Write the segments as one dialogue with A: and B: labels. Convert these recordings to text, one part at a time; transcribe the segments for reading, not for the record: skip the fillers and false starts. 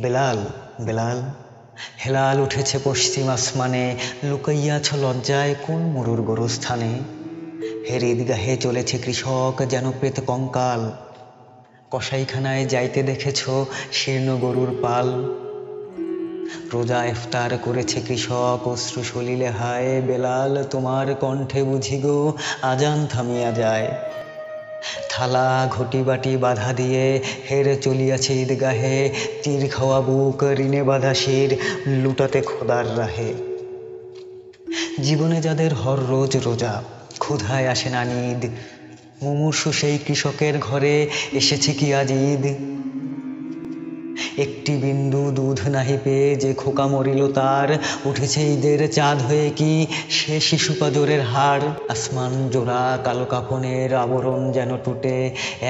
A: বেলাল, বেলাল, হেলাল উঠেছে পশ্চিম আসমানে, লুকাইয়াছ লজ্জায় কোন মরুর গোরস্থানে। হের ঈদগাহে চলেছে কৃষক যেন প্রেত কঙ্কাল, কসাইখানায় যাইতে দেখেছ শীর্ণ গরুর পাল। রোজা ইফতার করেছে কৃষক অশ্রু সলিলে হায়, বেলাল তোমার কণ্ঠে বুঝি গো আজান থামিয়া যায়। থালা ঘটি বাটি বাধা দিয়ে হেরে চলিয়াছে ঈদগাহে, তীর খাওয়া বুক ঋণে বাঁধা শির লুটাতে খোদার রাহে। জীবনে যাদের হর রোজ রোজা, ক্ষুধায় আসে না নিদ, মুমূর্ষু সেই কৃষকের ঘরে এসেছে কি আজ ঈদ। একটি বিন্দু দুধ নাহি পেয়ে যে খোকা মরিল তার, উঠেছে ঈদের চাঁদ হয়ে কি সে শিশু পাজরের হাড়। আসমান জোড়া কালো কাফনের আবরণ যেন টুটে,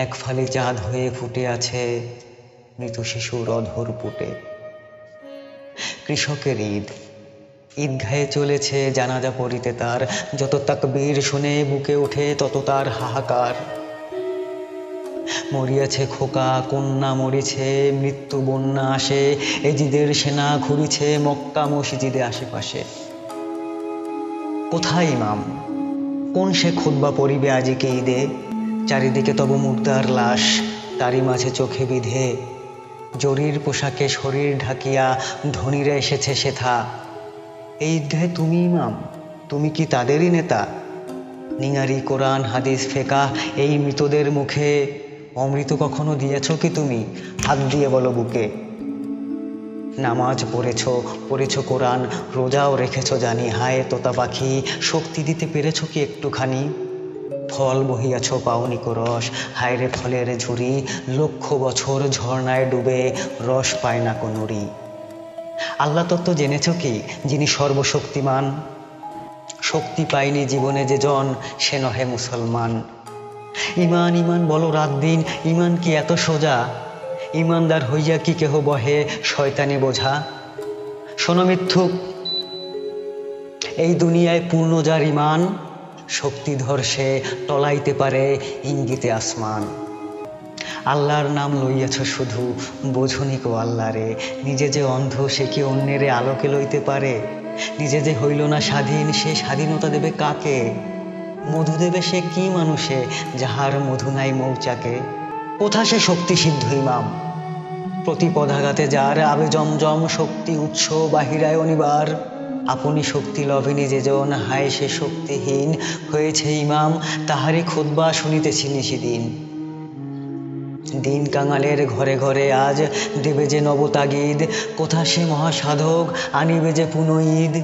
A: এক ফালি চাঁদ হয়ে ফুটে আছে মৃত শিশুর অধর পুটে। কৃষকের ঈদ, ঈদগাহে চলেছে জানাজা পড়িতে তার, যত তাকবীর শুনে বুকে ওঠে তত তার হাহাকার। মরিয়াছে খোকা কন্যা মরিছে, মৃত্যু বন্যা আসে, এজিদের সেনা ঘুরিছে মক্কা মসজিদে আশেপাশে। কোথায় ইমাম, কোন সে খুতবা পড়িবে আজিকে ঈদে, চারিদিকে তব মুর্দার লাশ, তারই মাঝে চোখে বিধে। জরির পোশাকে শরীর ঢাকিয়া ধনীরা এসেছে সেথা, এই ঈদগাহে তুমি ইমাম, তুমি কি তাদেরই নেতা? নিঙারি কোরআন হাদিস ফেকা এই মৃতদের মুখে অমৃত কখনো দিয়েছ কি তুমি? হাত দিয়ে বলো বুকে। নামাজ পড়েছ কোরআন, রোজাও রেখেছ জানি, হায় তোতা পাখি শক্তি দিতে পেরেছ কি একটুখানি? ফল বহিয়াছ পাওনি কো রস, হায় রে ফলের ঝুরি, লক্ষ বছর ঝর্ণায় ডুবে রস পায় না কো নুড়ি। আল্লাহ তত্ত্ব জেনেছ কি যিনি সর্বশক্তিমান, শক্তি পায়নি জীবনে যে জন সে নহে মুসলমান। ইমান ইমান বলো রাত দিন, ইমান কি এত সোজা? ইমানদার হইয়া কি কেহ বহে শয়তানি বোঝা? শোনো মিথ্যুক, এই দুনিয়ায় পূর্ণ যার ইমান, শক্তিধর সে টলাইতে পারে ইঙ্গিতে আসমান। আল্লাহর নাম লইয়াছ শুধু, বোঝনি কো আল্লাহ রে, নিজে যে অন্ধ সে কি অন্যেরে আলোকে লইতে পারে? নিজে যে হইল না স্বাধীন সে স্বাধীনতা দেবে কাকে? মধু দেবে সে কি মানুষে যাহার মধু নাই মৌচাকে? কোথা সে শক্তি সিদ্ধ ইমাম, প্রতি পদাঘাতে যার আবে জমজম শক্তি উৎস বাহিরায় অনিবার। আপনি শক্তি লভেনি যেজন, হায় সে শক্তিহীন হয়েছে ইমাম, তাহারই খুতবা শুনিতেছি নিশিদিন। দিন কাঙালের ঘরে ঘরে আজ দেবে যে নবতাগিদ, কোথা সে মহাসাধক আনিবে যে পুনঃ ঈদ।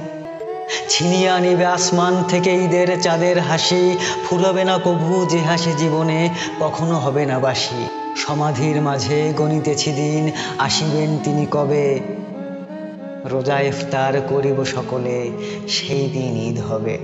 A: ছিনিয়ে আনিবে আসমান থেকে ঈদের চাঁদের হাসি, ফুরাবে না কভু যে হাসি জীবনে কখনো হবে না বাসি। সমাধির মাঝে গণিতেছি দিন, আসিবেন তিনি কবে, রোজা ইফতার করিব সকলে সেই দিন ঈদ হবে।